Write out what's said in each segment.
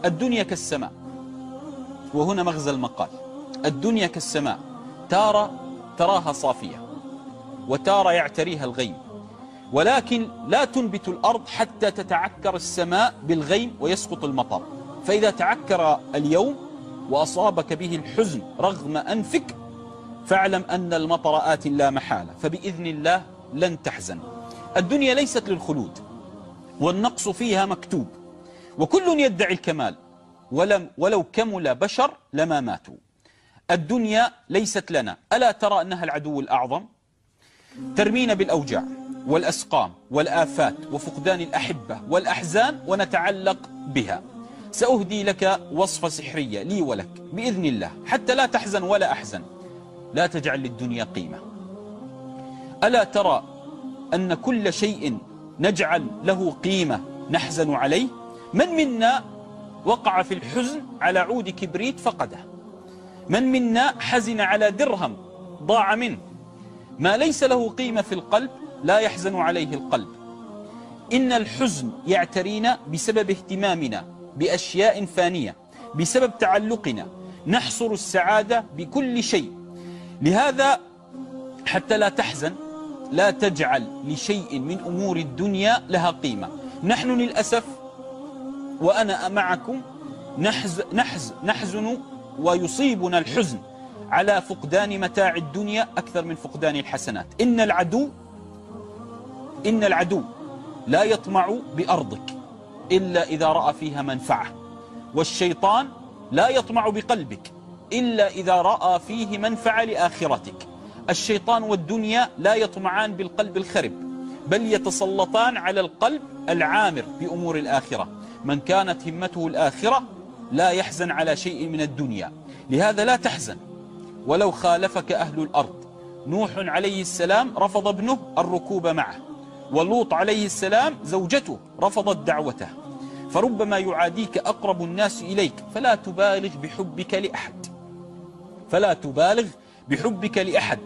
الدنيا كالسماء، وهنا مغزى المقال. الدنيا كالسماء، تراها صافية وتارى يعتريها الغيم، ولكن لا تنبت الأرض حتى تتعكر السماء بالغيم ويسقط المطر. فإذا تعكر اليوم وأصابك به الحزن رغم أنفك، فاعلم أن المطر آت لا محالة، فبإذن الله لن تحزن. الدنيا ليست للخلود، والنقص فيها مكتوب، وكل يدعي الكمال، ولو كمل بشر لما ماتوا. الدنيا ليست لنا، ألا ترى أنها العدو الأعظم؟ ترمينا بالأوجاع والأسقام والآفات وفقدان الأحبة والأحزان ونتعلق بها. سأهدي لك وصفة سحرية لي ولك بإذن الله حتى لا تحزن ولا أحزن. لا تجعل للدنيا قيمة. ألا ترى أن كل شيء نجعل له قيمة نحزن عليه؟ من منا وقع في الحزن على عود كبريت فقده؟ من منا حزن على درهم ضاع منه؟ ما ليس له قيمة في القلب لا يحزن عليه القلب. إن الحزن يعترينا بسبب اهتمامنا بأشياء فانية، بسبب تعلقنا، نحصر السعادة بكل شيء. لهذا حتى لا تحزن لا تجعل لشيء من أمور الدنيا لها قيمة. نحن للأسف وأنا معكم نحزن ويصيبنا الحزن على فقدان متاع الدنيا أكثر من فقدان الحسنات. إن العدو لا يطمع بأرضك إلا إذا رأى فيها منفعة، والشيطان لا يطمع بقلبك إلا إذا رأى فيه منفعة لآخرتك. الشيطان والدنيا لا يطمعان بالقلب الخرب، بل يتسلطان على القلب العامر بأمور الآخرة. من كانت همته الآخرة لا يحزن على شيء من الدنيا. لهذا لا تحزن ولو خالفك أهل الأرض. نوح عليه السلام رفض ابنه الركوب معه، ولوط عليه السلام زوجته رفضت دعوته. فربما يعاديك أقرب الناس إليك، فلا تبالغ بحبك لأحد،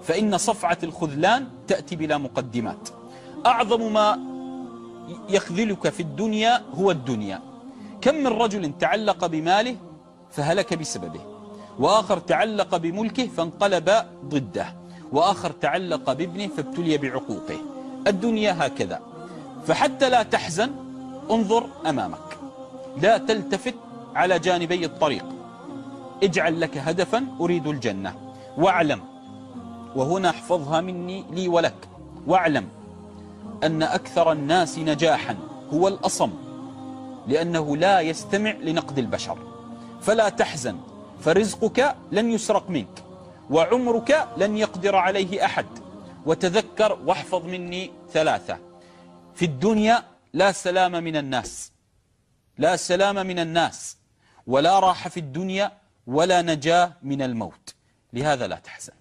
فإن صفعة الخذلان تأتي بلا مقدمات. أعظم ما يخذلك في الدنيا هو الدنيا. كم من رجل تعلق بماله فهلك بسببه، وآخر تعلق بملكه فانقلب ضده، وآخر تعلق بابنه فابتلي بعقوقه. الدنيا هكذا. فحتى لا تحزن انظر أمامك، لا تلتفت على جانبي الطريق. اجعل لك هدفا أريد الجنة، واعلم، وهنا احفظها مني لي ولك، واعلم أن أكثر الناس نجاحا هو الأصم، لأنه لا يستمع لنقد البشر. فلا تحزن، فرزقك لن يسرق منك، وعمرك لن يقدر عليه أحد. وتذكر واحفظ مني ثلاثة: في الدنيا لا سلام من الناس، ولا راحة في الدنيا، ولا نجاة من الموت. لهذا لا تحزن.